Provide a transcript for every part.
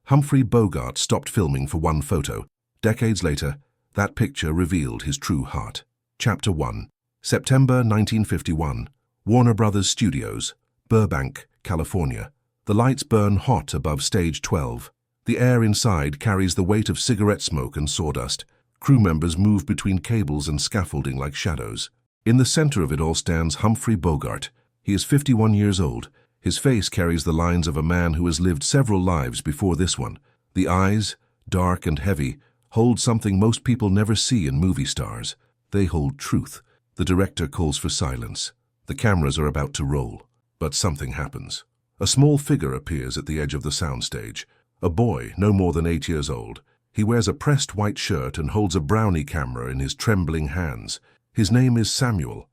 Humphrey Bogart stopped filming for one photo. Decades later, that picture revealed his true heart. Chapter 1. September 1951. Warner Brothers Studios, Burbank, California. The lights burn hot above stage 12. The air inside carries the weight of cigarette smoke and sawdust. Crew members move between cables and scaffolding like shadows. In the center of it all stands Humphrey Bogart. He is 51 years old. His face carries the lines of a man who has lived several lives before this one. The eyes, dark and heavy, hold something most people never see in movie stars. They hold truth. The director calls for silence. The cameras are about to roll. But something happens. A small figure appears at the edge of the soundstage. A boy, no more than 8 years old. He wears a pressed white shirt and holds a brownie camera in his trembling hands. His name is Samuel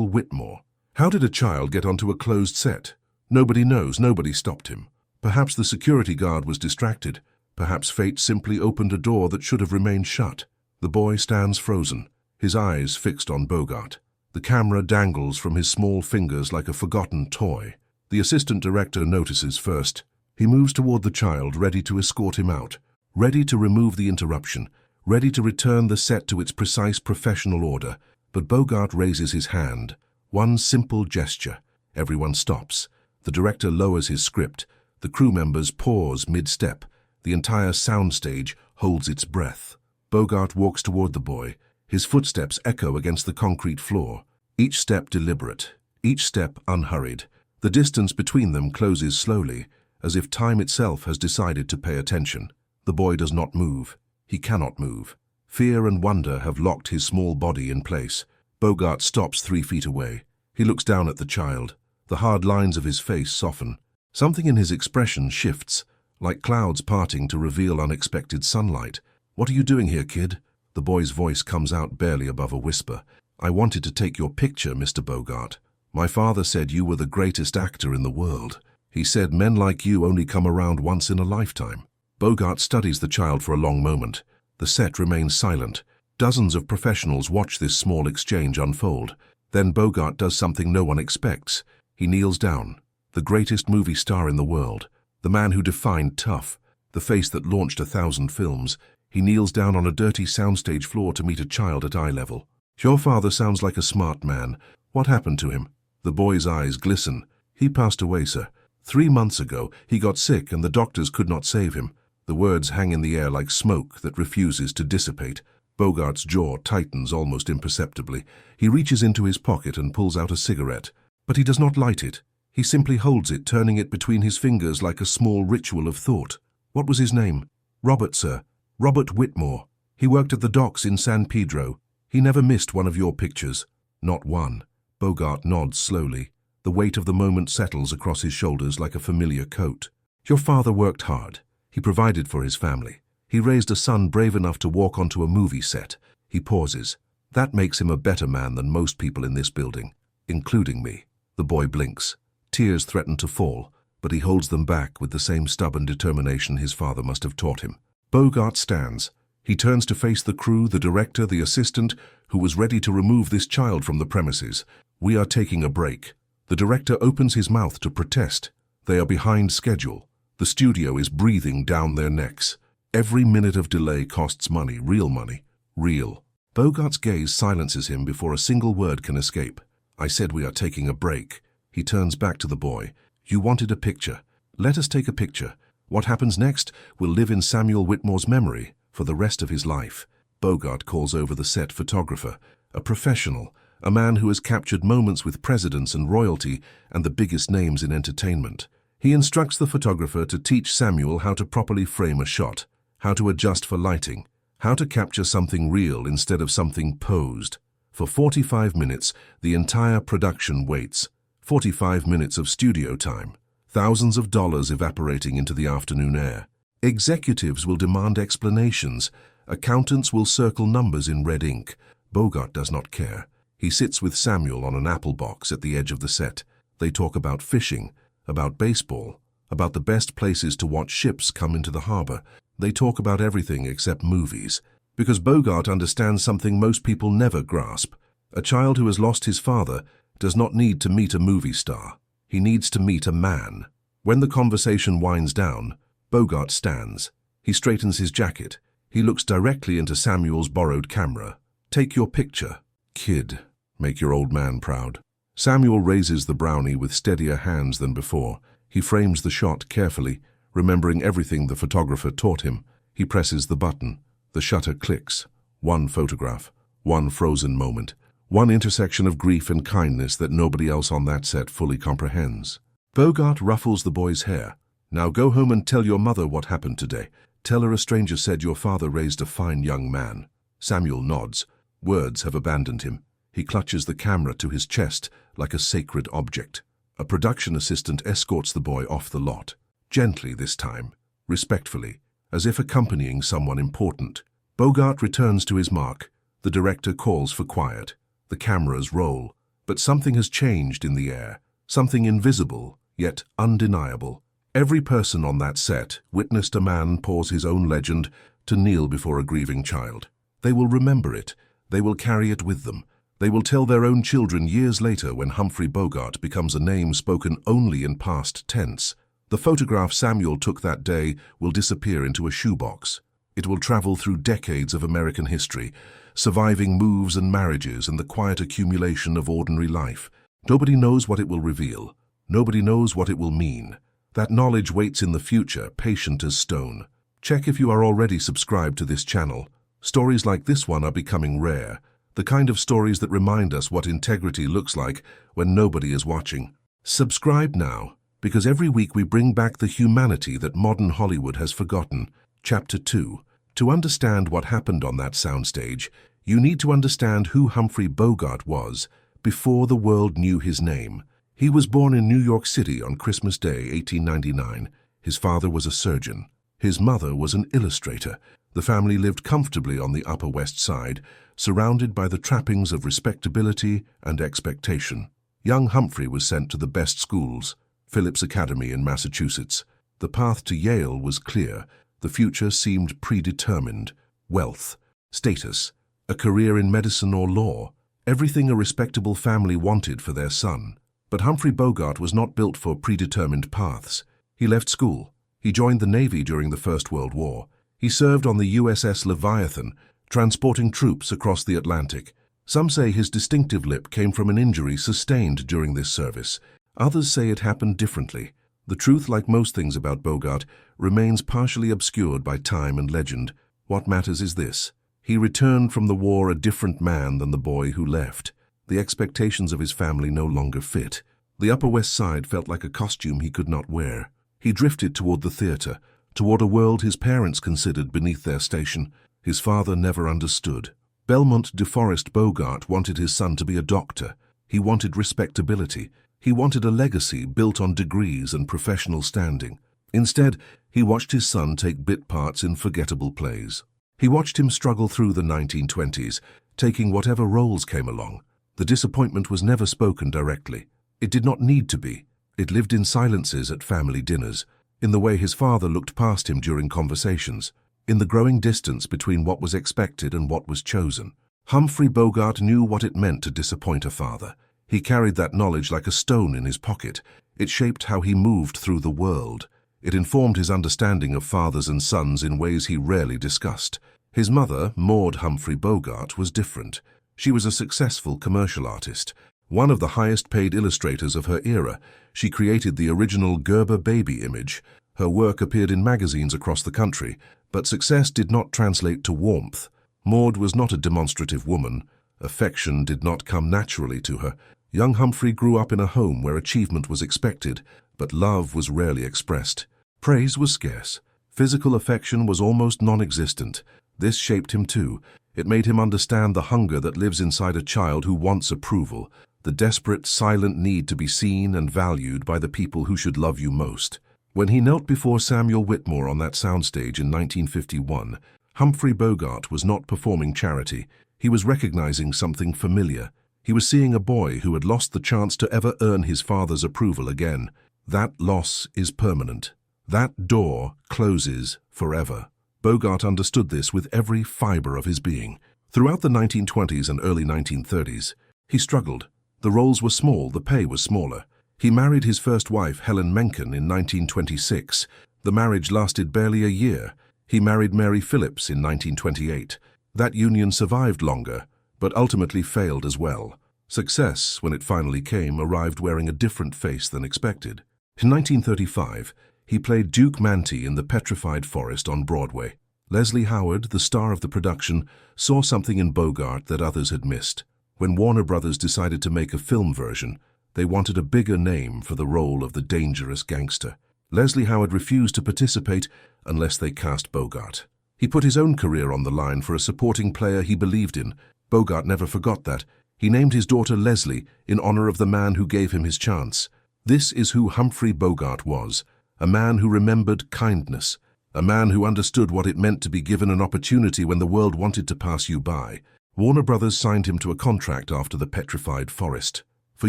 Whitmore. How did a child get onto a closed set? Nobody knows. Nobody stopped him. Perhaps the security guard was distracted. Perhaps fate simply opened a door that should have remained shut. The boy stands frozen, his eyes fixed on Bogart. The camera dangles from his small fingers like a forgotten toy. The assistant director notices first. He moves toward the child, ready to escort him out, ready to remove the interruption, ready to return the set to its precise professional order. But Bogart raises his hand. One simple gesture. Everyone stops. The director lowers his script. The crew members pause mid-step. The entire soundstage holds its breath. Bogart walks toward the boy. His footsteps echo against the concrete floor. Each step deliberate, each step unhurried. The distance between them closes slowly, as if time itself has decided to pay attention. The boy does not move. He cannot move. Fear and wonder have locked his small body in place. Bogart stops 3 feet away. He looks down at the child. The hard lines of his face soften. Something in his expression shifts, like clouds parting to reveal unexpected sunlight. "What are you doing here, kid?" The boy's voice comes out barely above a whisper. "I wanted to take your picture, Mr. Bogart. My father said you were the greatest actor in the world. He said men like you only come around once in a lifetime." Bogart studies the child for a long moment. The set remains silent. Dozens of professionals watch this small exchange unfold. Then Bogart does something no one expects. He kneels down. The greatest movie star in the world, the man who defined tough, the face that launched 1,000 films. He kneels down on a dirty soundstage floor to meet a child at eye level. "Your father sounds like a smart man. What happened to him?" The boy's eyes glisten. "He passed away, sir. 3 months ago, he got sick and the doctors could not save him." The words hang in the air like smoke that refuses to dissipate. Bogart's jaw tightens almost imperceptibly. He reaches into his pocket and pulls out a cigarette. But he does not light it. He simply holds it, turning it between his fingers like a small ritual of thought. "What was his name?" "Robert, sir. Robert Whitmore. He worked at the docks in San Pedro. He never missed one of your pictures." "Not one." Bogart nods slowly. The weight of the moment settles across his shoulders like a familiar coat. "Your father worked hard. He provided for his family. He raised a son brave enough to walk onto a movie set." He pauses. "That makes him a better man than most people in this building, including me." The boy blinks. Tears threaten to fall, but he holds them back with the same stubborn determination his father must have taught him. Bogart stands. He turns to face the crew, the director, the assistant, who was ready to remove this child from the premises. "We are taking a break." The director opens his mouth to protest. They are behind schedule. The studio is breathing down their necks. Every minute of delay costs money, real money, real. Bogart's gaze silences him before a single word can escape. "I said we are taking a break." He turns back to the boy. "You wanted a picture. Let us take a picture. What happens next will live in Samuel Whitmore's memory for the rest of his life." Bogart calls over the set photographer, a professional, a man who has captured moments with presidents and royalty and the biggest names in entertainment. He instructs the photographer to teach Samuel how to properly frame a shot, how to adjust for lighting, how to capture something real instead of something posed. For 45 minutes, the entire production waits. 45 minutes of studio time. Thousands of dollars evaporating into the afternoon air. Executives will demand explanations. Accountants will circle numbers in red ink. Bogart does not care. He sits with Samuel on an apple box at the edge of the set. They talk about fishing, about baseball, about the best places to watch ships come into the harbor. They talk about everything except movies. Because Bogart understands something most people never grasp. A child who has lost his father does not need to meet a movie star. He needs to meet a man. When the conversation winds down, Bogart stands. He straightens his jacket. He looks directly into Samuel's borrowed camera. "Take your picture, kid. Make your old man proud." Samuel raises the brownie with steadier hands than before. He frames the shot carefully, remembering everything the photographer taught him. He presses the button. The shutter clicks. One photograph, one frozen moment, one intersection of grief and kindness that nobody else on that set fully comprehends. Bogart ruffles the boy's hair. "Now go home and tell your mother what happened today. Tell her a stranger said your father raised a fine young man." Samuel nods. Words have abandoned him. He clutches the camera to his chest like a sacred object. A production assistant escorts the boy off the lot. Gently this time, respectfully, as if accompanying someone important. Bogart returns to his mark. The director calls for quiet. The cameras roll. But something has changed in the air. Something invisible, yet undeniable. Every person on that set witnessed a man pause his own legend to kneel before a grieving child. They will remember it. They will carry it with them. They will tell their own children years later when Humphrey Bogart becomes a name spoken only in past tense. The photograph Samuel took that day will disappear into a shoebox. It will travel through decades of American history, surviving moves and marriages and the quiet accumulation of ordinary life. Nobody knows what it will reveal. Nobody knows what it will mean. That knowledge waits in the future, patient as stone. Check if you are already subscribed to this channel. Stories like this one are becoming rare. The kind of stories that remind us what integrity looks like when nobody is watching. Subscribe now, because every week we bring back the humanity that modern Hollywood has forgotten. Chapter 2. To understand what happened on that soundstage, you need to understand who Humphrey Bogart was before the world knew his name. He was born in New York City on Christmas Day, 1899. His father was a surgeon. His mother was an illustrator. The family lived comfortably on the Upper West Side, surrounded by the trappings of respectability and expectation. Young Humphrey was sent to the best schools, Phillips Academy in Massachusetts. The path to Yale was clear. The future seemed predetermined. Wealth, status, a career in medicine or law, everything a respectable family wanted for their son. But Humphrey Bogart was not built for predetermined paths. He left school. He joined the Navy during the First World War. He served on the USS Leviathan, transporting troops across the Atlantic. Some say his distinctive lip came from an injury sustained during this service. Others say it happened differently. The truth, like most things about Bogart, remains partially obscured by time and legend. What matters is this: he returned from the war a different man than the boy who left. The expectations of his family no longer fit. The Upper West Side felt like a costume he could not wear. He drifted toward the theater, toward a world his parents considered beneath their station. His father never understood. Belmont DeForest Bogart wanted his son to be a doctor. He wanted respectability. He wanted a legacy built on degrees and professional standing. Instead, he watched his son take bit parts in forgettable plays. He watched him struggle through the 1920s, taking whatever roles came along. The disappointment was never spoken directly. It did not need to be. It lived in silences at family dinners, in the way his father looked past him during conversations, in the growing distance between what was expected and what was chosen. Humphrey Bogart knew what it meant to disappoint a father. He carried that knowledge like a stone in his pocket. It shaped how he moved through the world. It informed his understanding of fathers and sons in ways he rarely discussed. His mother, Maud Humphrey Bogart, was different. She was a successful commercial artist, one of the highest-paid illustrators of her era. She created the original Gerber baby image. Her work appeared in magazines across the country, but success did not translate to warmth. Maud was not a demonstrative woman. Affection did not come naturally to her. Young Humphrey grew up in a home where achievement was expected, but love was rarely expressed. Praise was scarce. Physical affection was almost non-existent. This shaped him too. It made him understand the hunger that lives inside a child who wants approval, the desperate, silent need to be seen and valued by the people who should love you most. When he knelt before Samuel Whitmore on that soundstage in 1951, Humphrey Bogart was not performing charity. He was recognizing something familiar. He was seeing a boy who had lost the chance to ever earn his father's approval again. That loss is permanent. That door closes forever. Bogart understood this with every fiber of his being. Throughout the 1920s and early 1930s, he struggled. The roles were small, the pay was smaller. He married his first wife, Helen Menken, in 1926. The marriage lasted barely a year. He married Mary Phillips in 1928. That union survived longer, but ultimately failed as well. Success, when it finally came, arrived wearing a different face than expected. In 1935, he played Duke Manty in The Petrified Forest on Broadway. Leslie Howard, the star of the production, saw something in Bogart that others had missed. When Warner Brothers decided to make a film version, they wanted a bigger name for the role of the dangerous gangster. Leslie Howard refused to participate unless they cast Bogart. He put his own career on the line for a supporting player he believed in. Bogart never forgot that. He named his daughter Leslie in honor of the man who gave him his chance. This is who Humphrey Bogart was, a man who remembered kindness, a man who understood what it meant to be given an opportunity when the world wanted to pass you by. Warner Brothers signed him to a contract after The Petrified Forest. For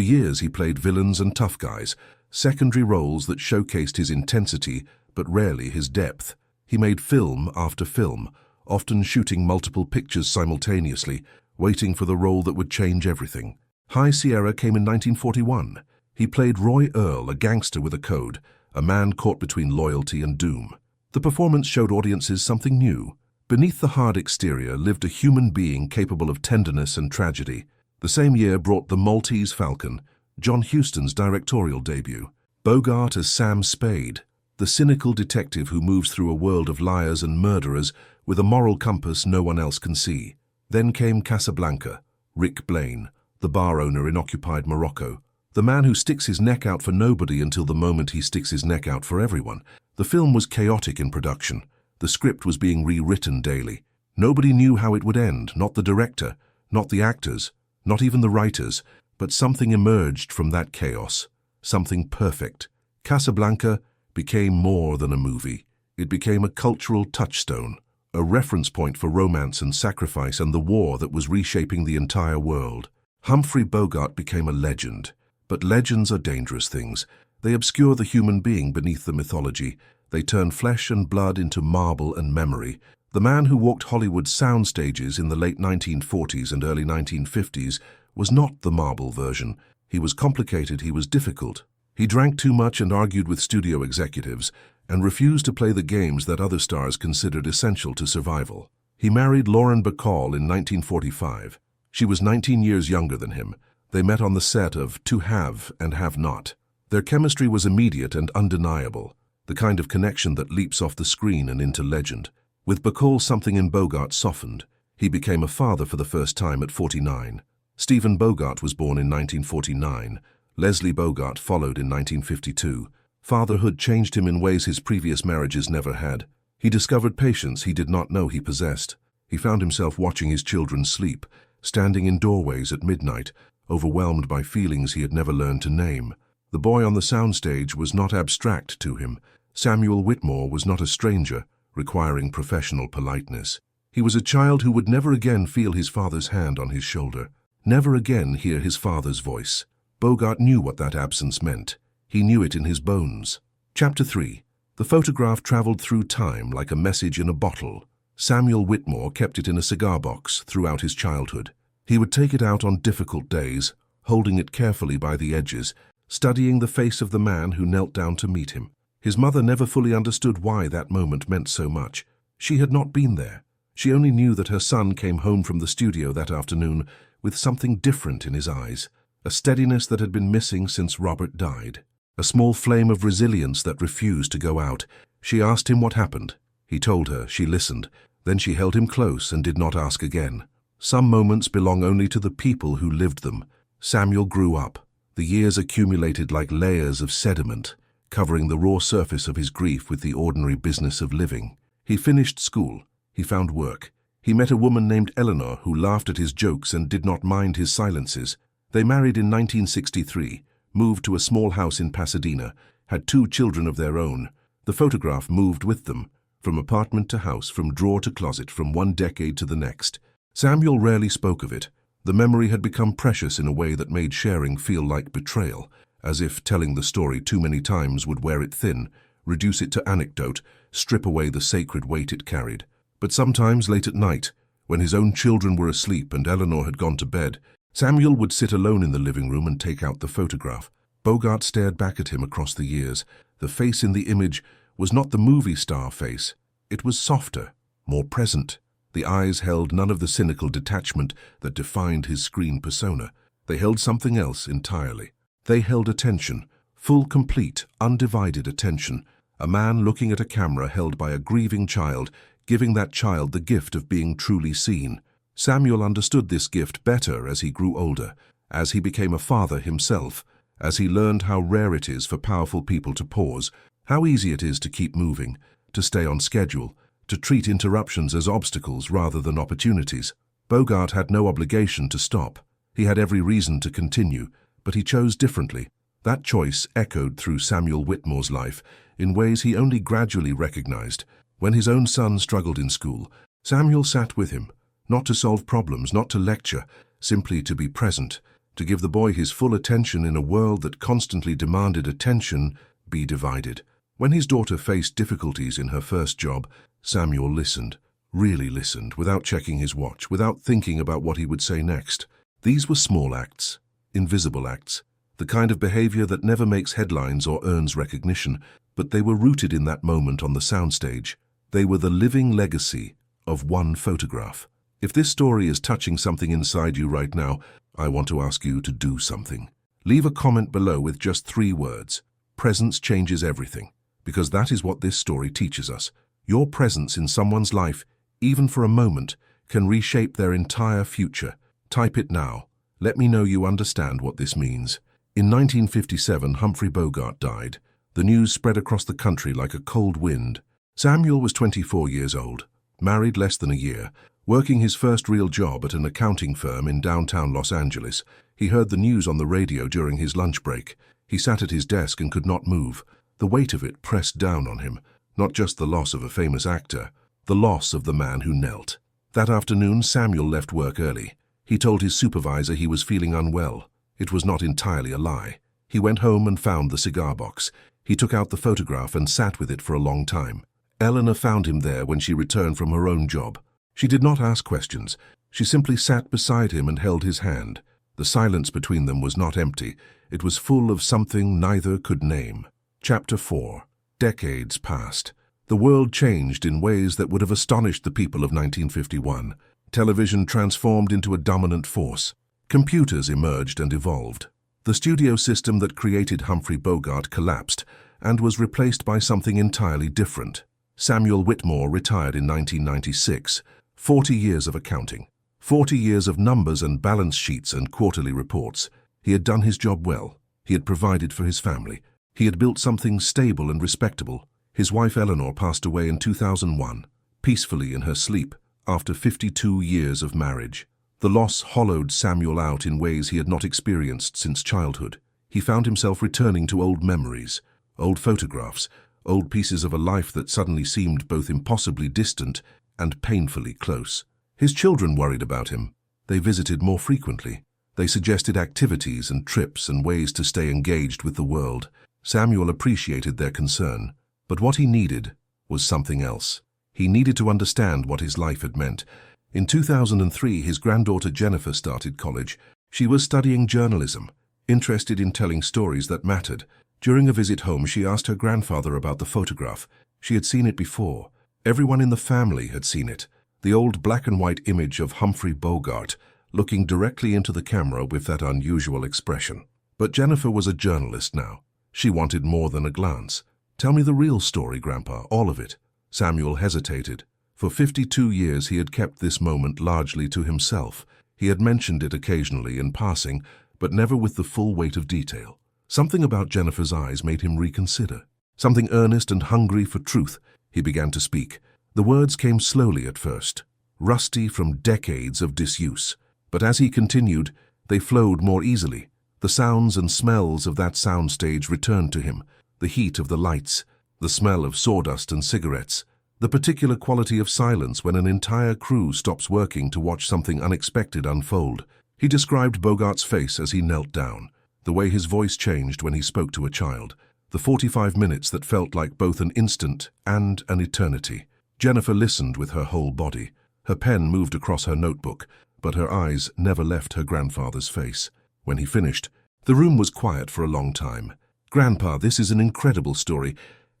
years he played villains and tough guys, secondary roles that showcased his intensity but rarely his depth. He made film after film, often shooting multiple pictures simultaneously, waiting for the role that would change everything. High Sierra came in 1941. He played Roy Earle, a gangster with a code, a man caught between loyalty and doom. The performance showed audiences something new. Beneath the hard exterior lived a human being capable of tenderness and tragedy. The same year brought The Maltese Falcon, John Huston's directorial debut. Bogart as Sam Spade, the cynical detective who moves through a world of liars and murderers with a moral compass no one else can see. Then came Casablanca, Rick Blaine, the bar owner in occupied Morocco, the man who sticks his neck out for nobody until the moment he sticks his neck out for everyone. The film was chaotic in production. The script was being rewritten daily. Nobody knew how it would end, not the director, not the actors, not even the writers, but something emerged from that chaos, something perfect. Casablanca became more than a movie. It became a cultural touchstone, a reference point for romance and sacrifice and the war that was reshaping the entire world. Humphrey Bogart became a legend. But legends are dangerous things. They obscure the human being beneath the mythology. They turn flesh and blood into marble and memory. The man who walked Hollywood's sound stages in the late 1940s and early 1950s was not the marble version. He was complicated, he was difficult. He drank too much and argued with studio executives, and refused to play the games that other stars considered essential to survival. He married Lauren Bacall in 1945. She was 19 years younger than him. They met on the set of To Have and Have Not. Their chemistry was immediate and undeniable, the kind of connection that leaps off the screen and into legend. With Bacall, something in Bogart softened. He became a father for the first time at 49. Stephen Bogart was born in 1949. Leslie Bogart followed in 1952. Fatherhood changed him in ways his previous marriages never had. He discovered patience he did not know he possessed. He found himself watching his children sleep, standing in doorways at midnight, overwhelmed by feelings he had never learned to name. The boy on the soundstage was not abstract to him. Samuel Whitmore was not a stranger, requiring professional politeness. He was a child who would never again feel his father's hand on his shoulder, never again hear his father's voice. Bogart knew what that absence meant. He knew it in his bones. Chapter 3. The photograph traveled through time like a message in a bottle. Samuel Whitmore kept it in a cigar box throughout his childhood. He would take it out on difficult days, holding it carefully by the edges, studying the face of the man who knelt down to meet him. His mother never fully understood why that moment meant so much. She had not been there. She only knew that her son came home from the studio that afternoon with something different in his eyes, a steadiness that had been missing since Robert died, a small flame of resilience that refused to go out. She asked him what happened. He told her. She listened. Then she held him close and did not ask again. Some moments belong only to the people who lived them. Samuel grew up. The years accumulated like layers of sediment, covering the raw surface of his grief with the ordinary business of living. He finished school. He found work. He met a woman named Eleanor who laughed at his jokes and did not mind his silences. They married in 1963, moved to a small house in Pasadena, had 2 children of their own. The photograph moved with them, from apartment to house, from drawer to closet, from one decade to the next. Samuel rarely spoke of it. The memory had become precious in a way that made sharing feel like betrayal, as if telling the story too many times would wear it thin, reduce it to anecdote, strip away the sacred weight it carried. But sometimes late at night, when his own children were asleep and Eleanor had gone to bed, Samuel would sit alone in the living room and take out the photograph. Bogart stared back at him across the years. The face in the image was not the movie star face. It was softer, more present. The eyes held none of the cynical detachment that defined his screen persona. They held something else entirely. They held attention, full, complete, undivided attention. A man looking at a camera held by a grieving child, giving that child the gift of being truly seen. Samuel understood this gift better as he grew older, as he became a father himself, as he learned how rare it is for powerful people to pause, how easy it is to keep moving, to stay on schedule, to treat interruptions as obstacles rather than opportunities. Bogart had no obligation to stop. He had every reason to continue, but he chose differently. That choice echoed through Samuel Whitmore's life in ways he only gradually recognized. When his own son struggled in school, Samuel sat with him, not to solve problems, not to lecture, simply to be present, to give the boy his full attention in a world that constantly demanded attention be divided. When his daughter faced difficulties in her first job, Samuel listened, really listened, without checking his watch, without thinking about what he would say next. These were small acts, invisible acts, the kind of behavior that never makes headlines or earns recognition, but they were rooted in that moment on the soundstage. They were the living legacy of one photograph. If this story is touching something inside you right now, I want to ask you to do something. Leave a comment below with just 3 words. Presence changes everything, because that is what this story teaches us. Your presence in someone's life, even for a moment, can reshape their entire future. Type it now. Let me know you understand what this means. In 1957, Humphrey Bogart died. The news spread across the country like a cold wind. Samuel was 24 years old, married less than a year, working his first real job at an accounting firm in downtown Los Angeles. He heard the news on the radio during his lunch break. He sat at his desk and could not move. The weight of it pressed down on him. Not just the loss of a famous actor, the loss of the man who knelt. That afternoon, Samuel left work early. He told his supervisor he was feeling unwell. It was not entirely a lie. He went home and found the cigar box. He took out the photograph and sat with it for a long time. Eleanor found him there when she returned from her own job. She did not ask questions. She simply sat beside him and held his hand. The silence between them was not empty. It was full of something neither could name. Chapter 4. Decades passed. The world changed in ways that would have astonished the people of 1951. Television transformed into a dominant force. Computers emerged and evolved. The studio system that created Humphrey Bogart collapsed and was replaced by something entirely different. Samuel Whitmore retired in 1996. 40 years of accounting. 40 years of numbers and balance sheets and quarterly reports. He had done his job well. He had provided for his family. He had built something stable and respectable. His wife Eleanor passed away in 2001, peacefully in her sleep, after 52 years of marriage. The loss hollowed Samuel out in ways he had not experienced since childhood. He found himself returning to old memories, old photographs, old pieces of a life that suddenly seemed both impossibly distant and painfully close. His children worried about him. They visited more frequently. They suggested activities and trips and ways to stay engaged with the world. Samuel appreciated their concern, but what he needed was something else. He needed to understand what his life had meant. In 2003, his granddaughter Jennifer started college. She was studying journalism, interested in telling stories that mattered. During a visit home, she asked her grandfather about the photograph. She had seen it before. Everyone in the family had seen it. The old black and white image of Humphrey Bogart, looking directly into the camera with that unusual expression. But Jennifer was a journalist now. She wanted more than a glance. "Tell me the real story, Grandpa, all of it." Samuel hesitated. For 52 years he had kept this moment largely to himself. He had mentioned it occasionally in passing, but never with the full weight of detail. Something about Jennifer's eyes made him reconsider. Something earnest and hungry for truth. He began to speak. The words came slowly at first, rusty from decades of disuse. But as he continued, they flowed more easily. The sounds and smells of that soundstage returned to him. The heat of the lights, the smell of sawdust and cigarettes, the particular quality of silence when an entire crew stops working to watch something unexpected unfold. He described Bogart's face as he knelt down, the way his voice changed when he spoke to a child, the 45 minutes that felt like both an instant and an eternity. Jennifer listened with her whole body. Her pen moved across her notebook, but her eyes never left her grandfather's face. When he finished, the room was quiet for a long time. "Grandpa, this is an incredible story.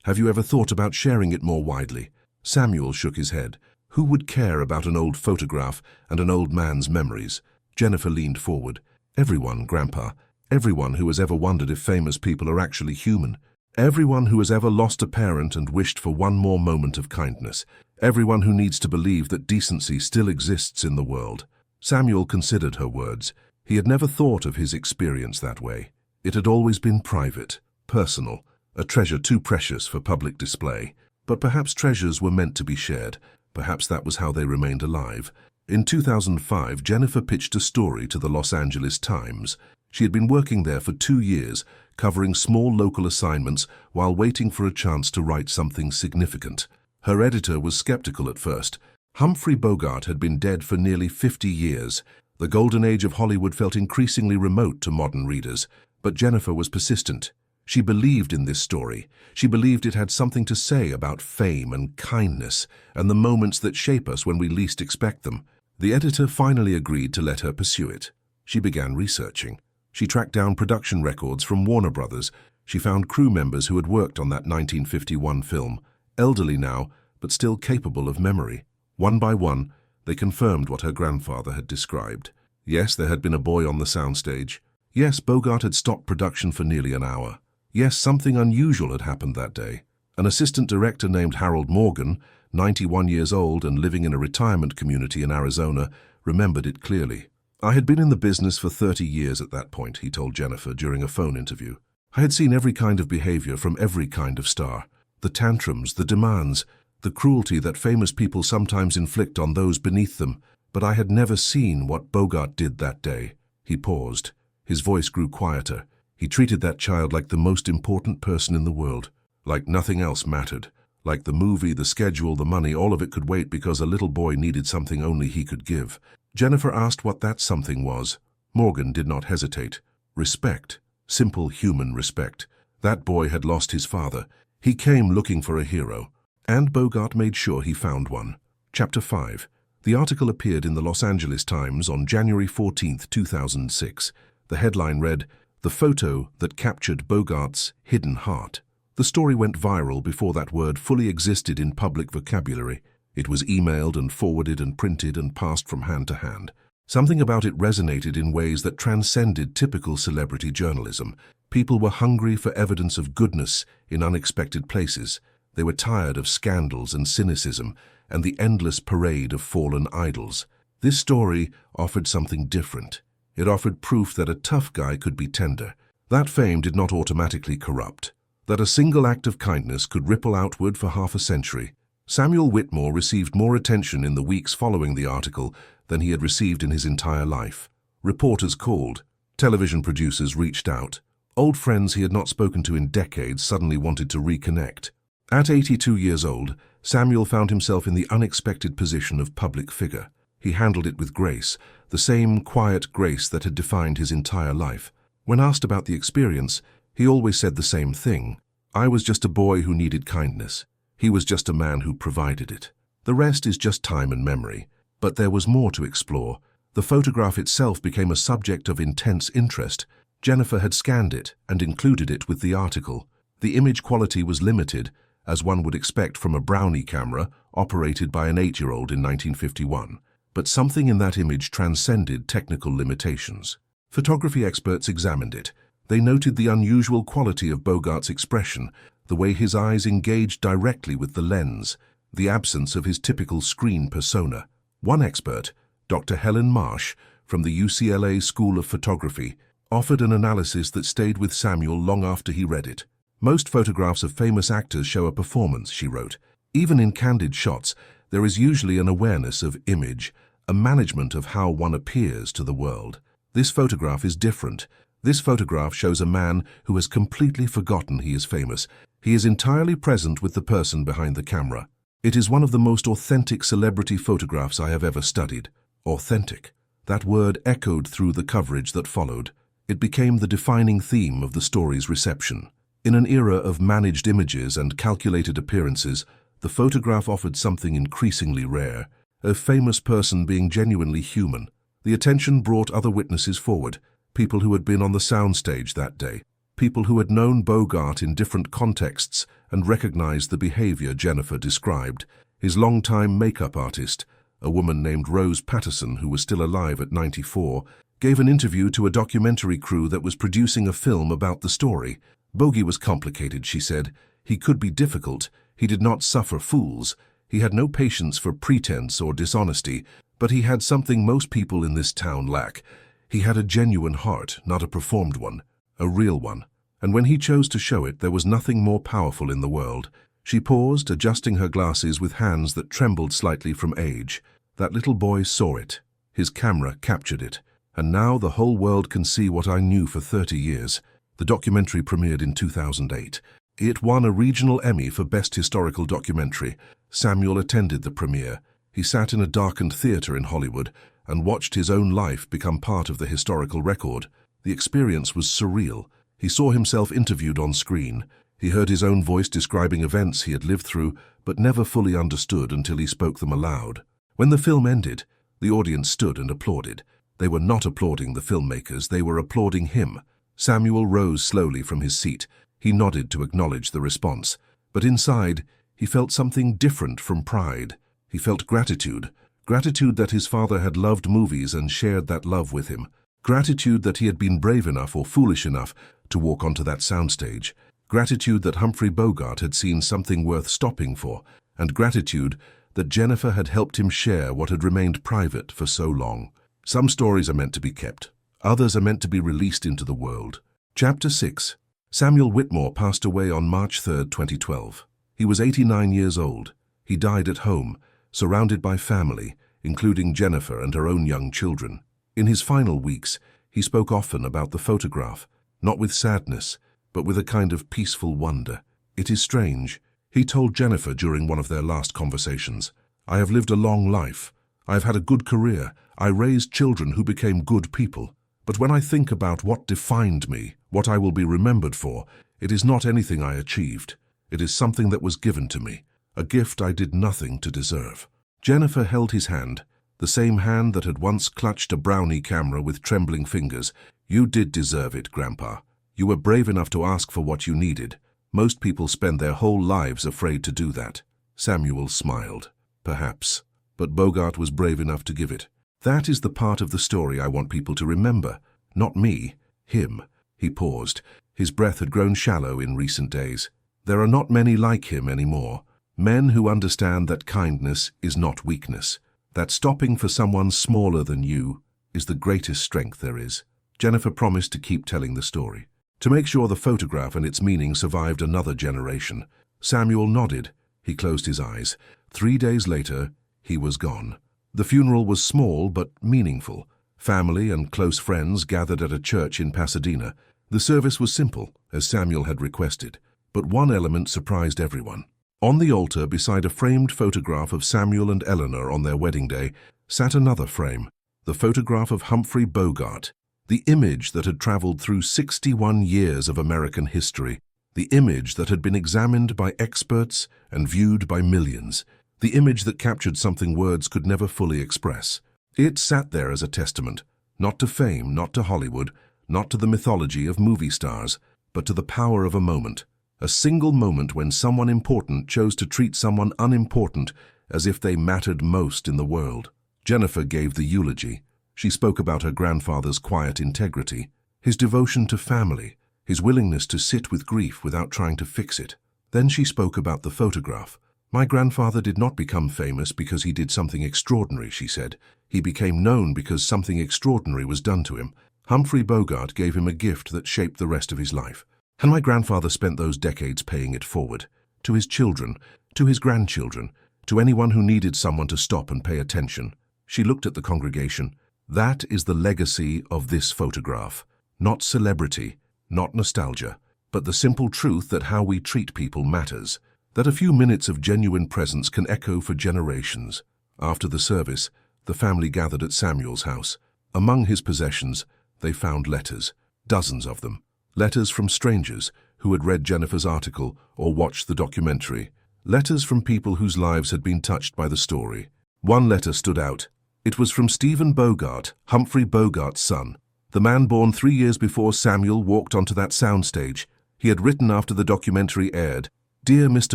Have you ever thought about sharing it more widely? Samuel shook his head. Who would care about an old photograph and an old man's memories? Jennifer leaned forward. Everyone, Grandpa. Everyone who has ever wondered if famous people are actually human. Everyone who has ever lost a parent and wished for one more moment of kindness. Everyone who needs to believe that decency still exists in the world. Samuel considered her words. He had never thought of his experience that way. It had always been private, personal, a treasure too precious for public display. But perhaps treasures were meant to be shared. Perhaps that was how they remained alive. In 2005, Jennifer pitched a story to the Los Angeles Times. She had been working there for 2 years, covering small local assignments while waiting for a chance to write something significant. Her editor was skeptical at first. Humphrey Bogart had been dead for nearly 50 years. The golden age of Hollywood felt increasingly remote to modern readers. But Jennifer was persistent. She believed in this story. She believed it had something to say about fame and kindness and the moments that shape us when we least expect them. The editor finally agreed to let her pursue it. She began researching. She tracked down production records from Warner Brothers. She found crew members who had worked on that 1951 film, elderly now, but still capable of memory. One by one, they confirmed what her grandfather had described. Yes, there had been a boy on the soundstage. Yes, Bogart had stopped production for nearly an hour. Yes, something unusual had happened that day. An assistant director named Harold Morgan, 91 years old and living in a retirement community in Arizona, remembered it clearly. I had been in the business for 30 years at that point, he told Jennifer during a phone interview. I had seen every kind of behavior from every kind of star. The tantrums, the demands, the cruelty that famous people sometimes inflict on those beneath them. But I had never seen what Bogart did that day. He paused. His voice grew quieter. He treated that child like the most important person in the world. Like nothing else mattered. Like the movie, the schedule, the money, all of it could wait because a little boy needed something only he could give. Jennifer asked what that something was. Morgan did not hesitate. Respect. Simple human respect. That boy had lost his father. He came looking for a hero. And Bogart made sure he found one. Chapter 5. The article appeared in the Los Angeles Times on January 14, 2006. The headline read, "The Photo That Captured Bogart's Hidden Heart." The story went viral before that word fully existed in public vocabulary. It was emailed and forwarded and printed and passed from hand to hand. Something about it resonated in ways that transcended typical celebrity journalism. People were hungry for evidence of goodness in unexpected places. They were tired of scandals and cynicism and the endless parade of fallen idols. This story offered something different. It offered proof that a tough guy could be tender, that fame did not automatically corrupt, that a single act of kindness could ripple outward for half a century. Samuel Whitmore received more attention in the weeks following the article than he had received in his entire life. Reporters called. Television producers reached out. Old friends he had not spoken to in decades suddenly wanted to reconnect. At 82 years old, Samuel found himself in the unexpected position of public figure. He handled it with grace, the same quiet grace that had defined his entire life. When asked about the experience, he always said the same thing. I was just a boy who needed kindness. He was just a man who provided it. The rest is just time and memory. But there was more to explore. The photograph itself became a subject of intense interest. Jennifer had scanned it and included it with the article. The image quality was limited, as one would expect from a Brownie camera operated by an 8-year-old in 1951. But something in that image transcended technical limitations. Photography experts examined it. They noted the unusual quality of Bogart's expression, the way his eyes engaged directly with the lens, the absence of his typical screen persona. One expert, Dr. Helen Marsh, from the UCLA School of Photography, offered an analysis that stayed with Samuel long after he read it. Most photographs of famous actors show a performance, she wrote. Even in candid shots, there is usually an awareness of image, a management of how one appears to the world. This photograph is different. This photograph shows a man who has completely forgotten he is famous. He is entirely present with the person behind the camera. It is one of the most authentic celebrity photographs I have ever studied. Authentic. That word echoed through the coverage that followed. It became the defining theme of the story's reception. In an era of managed images and calculated appearances, the photograph offered something increasingly rare, a famous person being genuinely human. The attention brought other witnesses forward, people who had been on the soundstage that day. People who had known Bogart in different contexts and recognized the behavior Jennifer described. His longtime makeup artist, a woman named Rose Patterson, who was still alive at 94, gave an interview to a documentary crew that was producing a film about the story. Bogey was complicated, she said. He could be difficult. He did not suffer fools. He had no patience for pretense or dishonesty, but he had something most people in this town lack. He had a genuine heart, not a performed one, a real one. And when he chose to show it, there was nothing more powerful in the world. She paused, adjusting her glasses with hands that trembled slightly from age. That little boy saw it. His camera captured it. And now the whole world can see what I knew for 30 years. The documentary premiered in 2008. It won a regional Emmy for Best Historical Documentary. Samuel attended the premiere. He sat in a darkened theater in Hollywood and watched his own life become part of the historical record. The experience was surreal. He saw himself interviewed on screen. He heard his own voice describing events he had lived through, but never fully understood until he spoke them aloud. When the film ended, the audience stood and applauded. They were not applauding the filmmakers, they were applauding him. Samuel rose slowly from his seat. He nodded to acknowledge the response. But inside, he felt something different from pride. He felt gratitude. Gratitude that his father had loved movies and shared that love with him. Gratitude that he had been brave enough or foolish enough to walk onto that soundstage. Gratitude that Humphrey Bogart had seen something worth stopping for. And gratitude that Jennifer had helped him share what had remained private for so long. Some stories are meant to be kept. Others are meant to be released into the world. Chapter 6. Samuel Whitmore passed away on March 3, 2012. He was 89 years old. He died at home, surrounded by family, including Jennifer and her own young children. In his final weeks, he spoke often about the photograph, not with sadness, but with a kind of peaceful wonder. It is strange, he told Jennifer during one of their last conversations. I have lived a long life. I have had a good career. I raised children who became good people. But when I think about what defined me, what I will be remembered for, it is not anything I achieved. It is something that was given to me, a gift I did nothing to deserve. Jennifer held his hand, the same hand that had once clutched a Brownie camera with trembling fingers. You did deserve it, Grandpa. You were brave enough to ask for what you needed. Most people spend their whole lives afraid to do that. Samuel smiled. Perhaps. But Bogart was brave enough to give it. That is the part of the story I want people to remember. Not me, him. He paused. His breath had grown shallow in recent days. There are not many like him anymore. Men who understand that kindness is not weakness. That stopping for someone smaller than you is the greatest strength there is. Jennifer promised to keep telling the story, to make sure the photograph and its meaning survived another generation. Samuel nodded. He closed his eyes. 3 days later, he was gone. The funeral was small but meaningful. Family and close friends gathered at a church in Pasadena. The service was simple, as Samuel had requested, but one element surprised everyone. On the altar, beside a framed photograph of Samuel and Eleanor on their wedding day, sat another frame, the photograph of Humphrey Bogart, the image that had traveled through 61 years of American history, the image that had been examined by experts and viewed by millions, the image that captured something words could never fully express. It sat there as a testament, not to fame, not to Hollywood, not to the mythology of movie stars, but to the power of a moment. A single moment when someone important chose to treat someone unimportant as if they mattered most in the world. Jennifer gave the eulogy. She spoke about her grandfather's quiet integrity, his devotion to family, his willingness to sit with grief without trying to fix it. Then she spoke about the photograph. My grandfather did not become famous because he did something extraordinary, she said. He became known because something extraordinary was done to him. Humphrey Bogart gave him a gift that shaped the rest of his life. And my grandfather spent those decades paying it forward, to his children, to his grandchildren, to anyone who needed someone to stop and pay attention. She looked at the congregation. That is the legacy of this photograph. Not celebrity, not nostalgia, but the simple truth that how we treat people matters, that a few minutes of genuine presence can echo for generations. After the service, the family gathered at Samuel's house. Among his possessions, they found letters, dozens of them. Letters from strangers who had read Jennifer's article or watched the documentary. Letters from people whose lives had been touched by the story. One letter stood out. It was from Stephen Bogart, Humphrey Bogart's son. The man born 3 years before Samuel walked onto that soundstage. He had written after the documentary aired, "Dear Mr.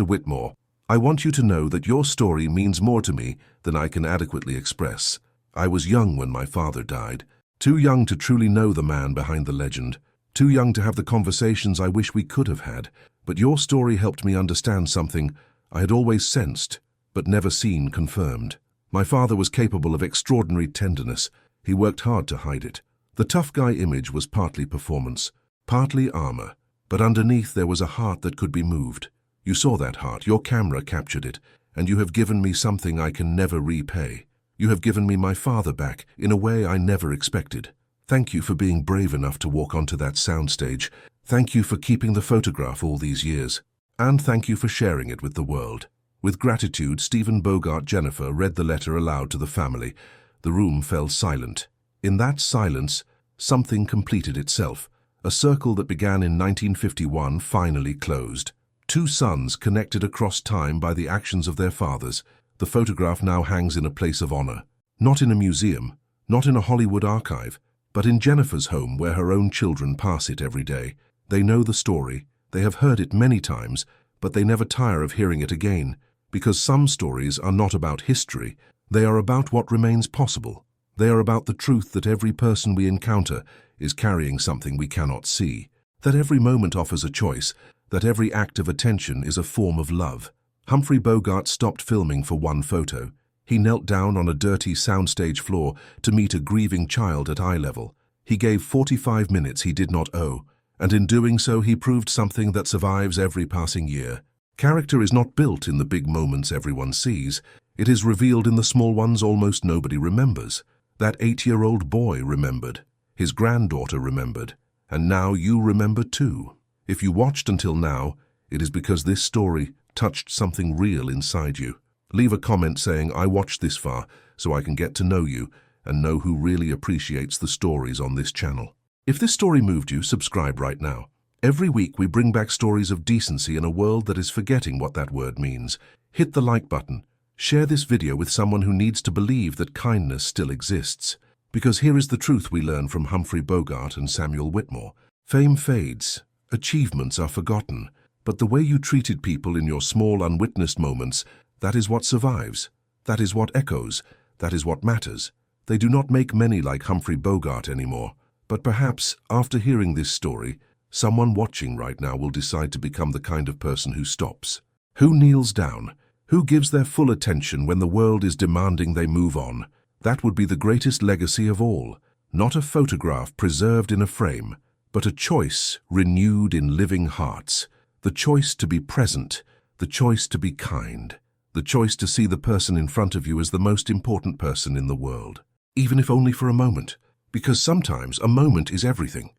Whitmore, I want you to know that your story means more to me than I can adequately express. I was young when my father died, too young to truly know the man behind the legend, too young to have the conversations I wish we could have had, but your story helped me understand something I had always sensed, but never seen confirmed. My father was capable of extraordinary tenderness. He worked hard to hide it. The tough guy image was partly performance, partly armor, but underneath there was a heart that could be moved. You saw that heart, your camera captured it, and you have given me something I can never repay. You have given me my father back in a way I never expected. Thank you for being brave enough to walk onto that soundstage. Thank you for keeping the photograph all these years. And thank you for sharing it with the world." With gratitude, Stephen Bogart Jennifer read the letter aloud to the family. The room fell silent. In that silence, something completed itself. A circle that began in 1951 finally closed. Two sons connected across time by the actions of their fathers. The photograph now hangs in a place of honor. Not in a museum, not in a Hollywood archive, but in Jennifer's home where her own children pass it every day. They know the story, they have heard it many times, but they never tire of hearing it again, because some stories are not about history, they are about what remains possible. They are about the truth that every person we encounter is carrying something we cannot see, that every moment offers a choice, that every act of attention is a form of love. Humphrey Bogart stopped filming for one photo. He knelt down on a dirty soundstage floor to meet a grieving child at eye level. He gave 45 minutes he did not owe, and in doing so he proved something that survives every passing year. Character is not built in the big moments everyone sees. It is revealed in the small ones almost nobody remembers. That 8-year-old boy remembered. His granddaughter remembered. And now you remember too. If you watched until now, it is because this story touched something real inside you. Leave a comment saying, "I watched this far," so I can get to know you and know who really appreciates the stories on this channel. If this story moved you, subscribe right now. Every week we bring back stories of decency in a world that is forgetting what that word means. Hit the like button. Share this video with someone who needs to believe that kindness still exists. Because here is the truth we learn from Humphrey Bogart and Samuel Whitmore. Fame fades. Achievements are forgotten, but the way you treated people in your small, unwitnessed moments, that is what survives. That is what echoes. That is what matters. They do not make many like Humphrey Bogart anymore, but perhaps, after hearing this story, someone watching right now will decide to become the kind of person who stops. Who kneels down? Who gives their full attention when the world is demanding they move on? That would be the greatest legacy of all. Not a photograph preserved in a frame, but a choice renewed in living hearts. The choice to be present, the choice to be kind, the choice to see the person in front of you as the most important person in the world, even if only for a moment, because sometimes a moment is everything.